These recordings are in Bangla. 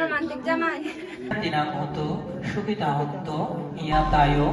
রোমান্টিক জামাই দিনাং হতো সুবিধা হতো ইয়া তায়ো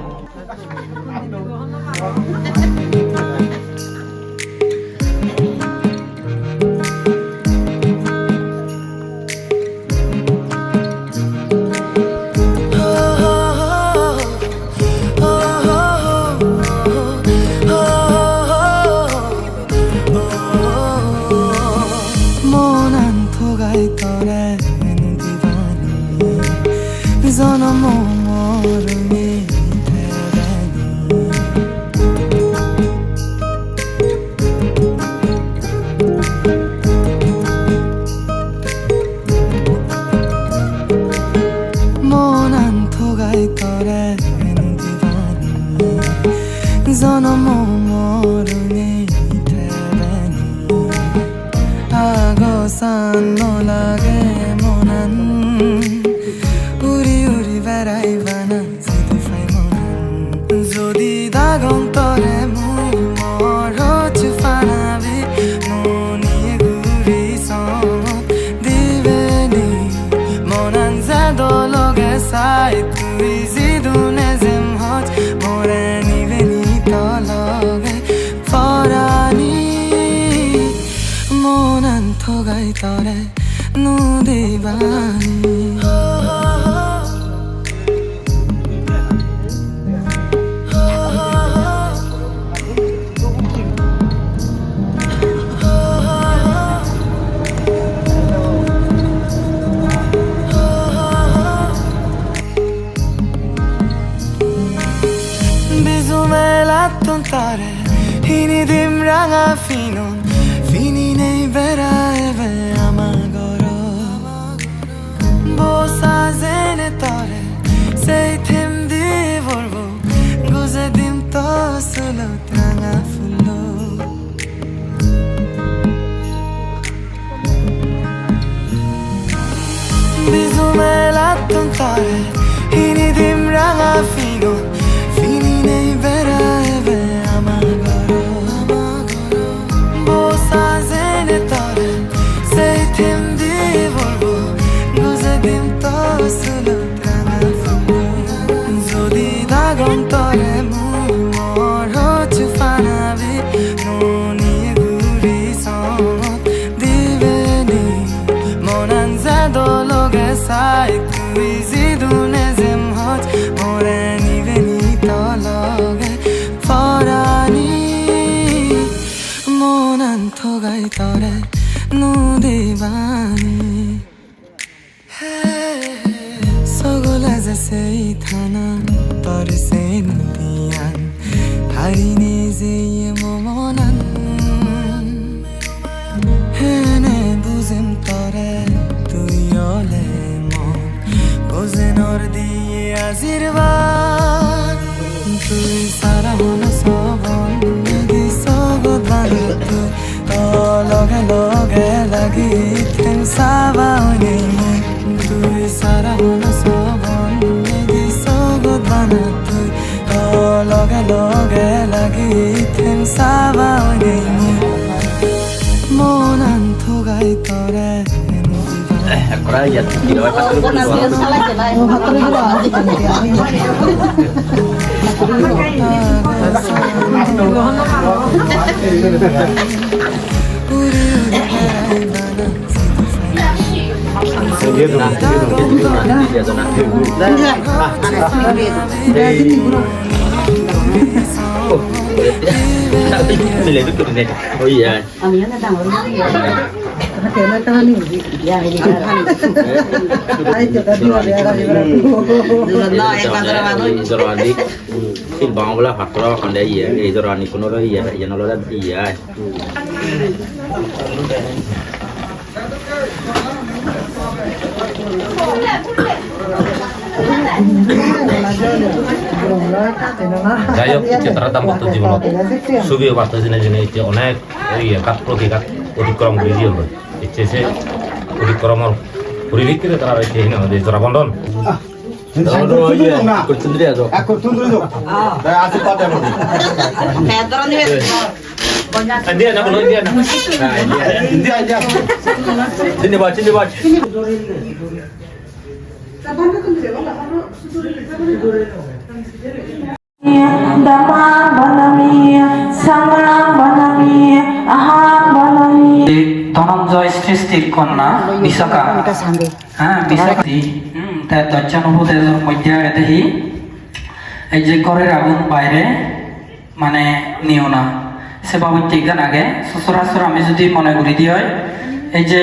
Oh iya. Silbang bola faktor kan dia iya, itu rani kuno lo iya, iya nolo iya. যাই হোক চিত্রতাম করতে জীবনত ছবি বার্তা জেনে জেনে এতিয়া অনেক ইয়ে কাঠ প্রতিঘাত অতিক্রম করে দিয়ে হলো ইচ্ছে সে অতিক্রমর পরিপ্রেক্ষিতে তারা রয়েছে এই জোড়া বন্ধন dia nak belum dia nak dia aja sini baca Dhananjay সৃষ্টির কন্যা বিশাখা হ্যাঁ বিশাখা তার দর্শানুভূতের মধ্যে দেখি এই যে ঘরের আগুন বাইরে মানে নিও না সে বাবুর গান আগে সচরাচর আমি যদি মনে করি দিয়ে হয় এই যে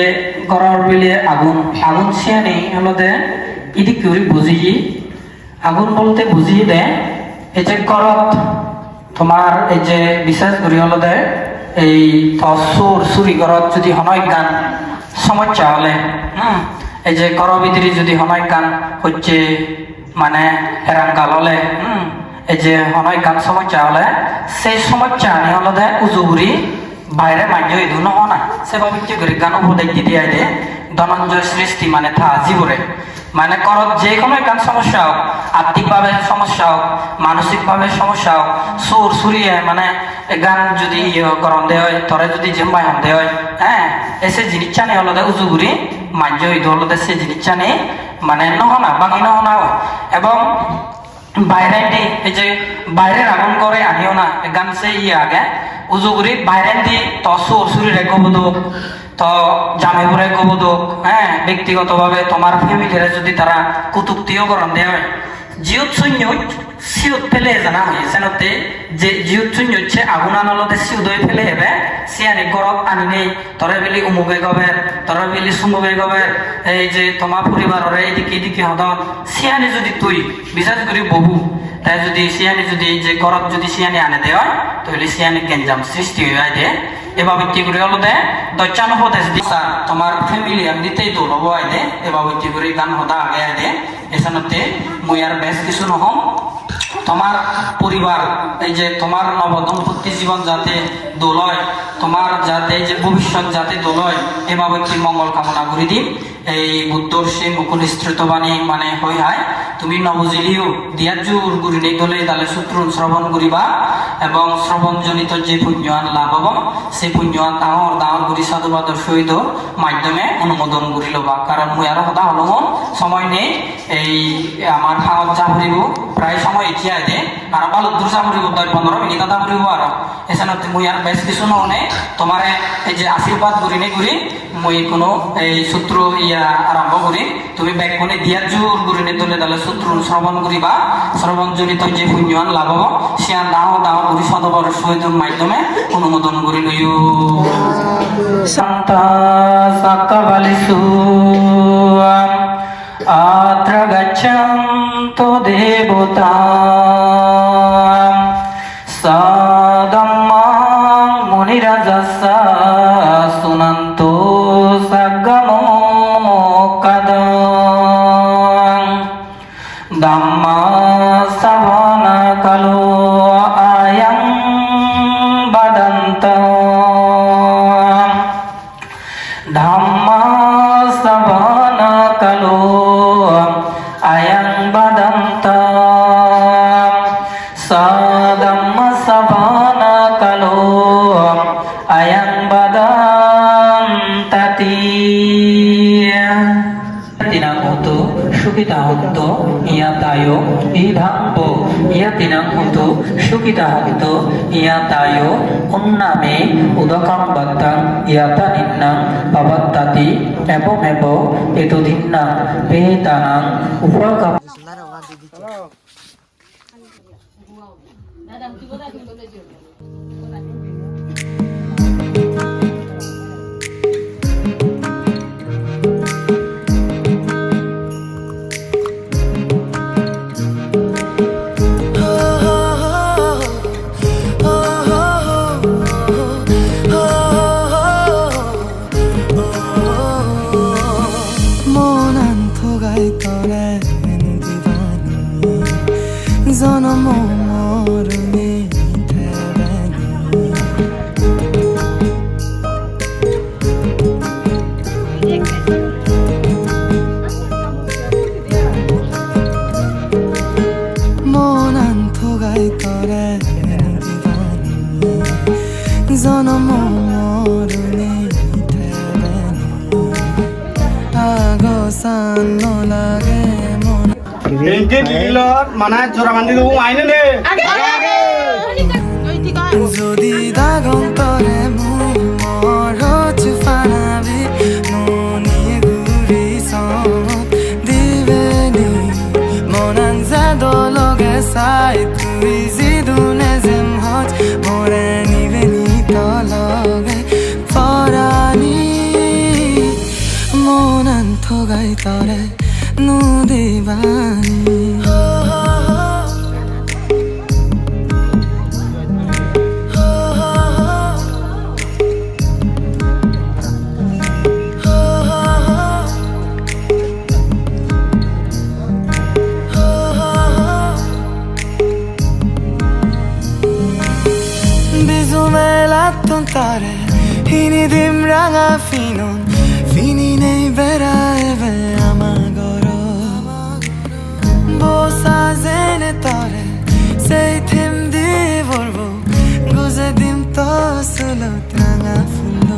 ঘরের বেলে আগুন আগুন শিয়ানি হলো দে ইদি করে বুঝিয়ে আগুন বলতে বুঝিয়ে দে এই যে ঘরত তোমার এই যে বিশ্বাস করি হলো দে এই চুরি ঘরত যদি হনয় গান সমস্যা হলে এই যে ঘর ভিতরে যদি হনয় গান হচ্ছে মানে হেরাঙ্গাল হলে এই যে হনয় গান সমস্যা হলে সেই সমস্যা আনি হলো দে উজুগুড়ি বাইরে মান্য এই ধুনো হনা সেভাবে কি করে গান উপদেশ দিয়ে আইলে ধনঞ্জয় সৃষ্টি মানে থা জীবরে মানে করত যে কোনো গান সমস্যা হোক আর্থিকভাবে সমস্যা হোক মানসিকভাবে সমস্যা হোক সুর সুরিয়ে মানে গান যদি গরম দেয় হয় তরে যদি জেম্বাই হন দেয় হয় হ্যাঁ এসে জিনিসটা নেই হলো উজুগুড়ি মান্য এই হলো সে জিনিসটা নেই মানে নহনা বাকি নহনা এবং বাইরে এই যে বাইরের আগুন করে আনিও না গান সে আগে উজুগুড়ি বাইরে দি তো সুর সুরি রেখো বুধুক তো জামাইপুরে কবুদুক হ্যাঁ ব্যক্তিগতভাবে তোমার ফ্যামিলিরা যদি তারা কুতুক্তিও করণ দেয় হয় জিউত শূন্য সিউত ফেলে জানা হয়েছে নতে যে জিউত শূন্য হচ্ছে আগুন আনলতে সিউদ হয়ে ফেলে হেবে সিয়ানি গরত আনি নেই তরে বেলি উমুকে গবে তরে বেলি সুমুকে গবে এই যে তোমার পরিবারের এদিকে এদিকে হদন সিয়ানি যদি তুই বিশেষ করে বহু তাই যদি সিয়ানি যদি যে গরত যদি সিয়ানি আনে দেয় তাহলে সিয়ানি গেঞ্জাম সৃষ্টি হয়ে যায় এভাবে কি করে হলো দে দচ্চানুপদেশ দিছা তোমার ফ্যামিলি আমি দিতেই তো লব আইদে এভাবে কি করে গান হতা আগে আইদে এখানতে মুই আর বেশ কিছু নহম তোমার পরিবার এই যে তোমার নবদম্পতি জীবন যাতে দোলয় তোমার যাতে যে ভবিষ্যৎ যাতে দোলয় এভাবে কি মঙ্গল কামনা করি দিম এই বুদ্ধর সে মুকুলিস্ত্রিত বাণী মানে হই হায় তুমি নবজিলিও দিয়া জোর গুরি নেই দলে তাহলে সূত্রুন শ্রবণ করিবা এবং শ্রবণজনিত যে পুণ্যান লাভ হব সেই পুণ্যান ডাঙর ডাঙর গুরি সাধুবাদর সহিত মাধ্যমে অনুমোদন করি লবা কারণ মুই আরো কথা হলো মন সময় নেই এই আমার খাওয়ার যা ফুরিব প্রায় সময় ইচ্ছা দে আর ভালো দূর যা ফুরিব 10-15 মিনিট কথা ফুরিব আর এছাড়া মুই আর বেশ কিছু নহনে তোমার এই যে আশীর্বাদ করি নে করি মুই কোনো এই সূত্র আরম্ভ করি তুমি ব্যাগ কোনে দিয়া জোর করি নে দলে দলে সূত্র শ্রবণ করিবা শ্রবণজনিত যে পুণ্যান লাভ হব সিয়ান ডাঙর ডাঙর গুরি সদবর সহিত মাধ্যমে অনুমোদন করি লইও শান্তা সাকাবালিসু আত্র গচ্ছন্তো দেবতা সাদম্মা মুনিরাজসা সুনন্তো সাগমো কাদং ධම්මා සවන කලෝ අයං බදන්ත ධම්මා සවන කලෝ අයං බදන්ත සාධම්ම සවන කලෝ අයං බදන්තති tinanghutu sukitahunto iyatayo idhampo iyatinanghutu sukitahunto iyatayo unname udakam battang iyataninnang pabattati ebo etudhinnang petanang upakam জনম মরণে ঠেবানি মন আন্থগাই তরে দিবানি জনম মরণে ঠেবানি আগসান লাগে Inti dililor mana jora mandi tu aine ne. যদি দাগন্তরে মরচু ফানাবি মনিয়ে ঘুরি সত দিবেনি মনাং জাদলগে চাই তুই যিদুনে যেম হত মরে নিবেনি তলগে ফরানি মনাং থগাই তরে নুদিবানি Tare hini dim ranga finon fini nei vera eve amagoro bosa zene tare sei tim di volvo goze dim to solo tranga full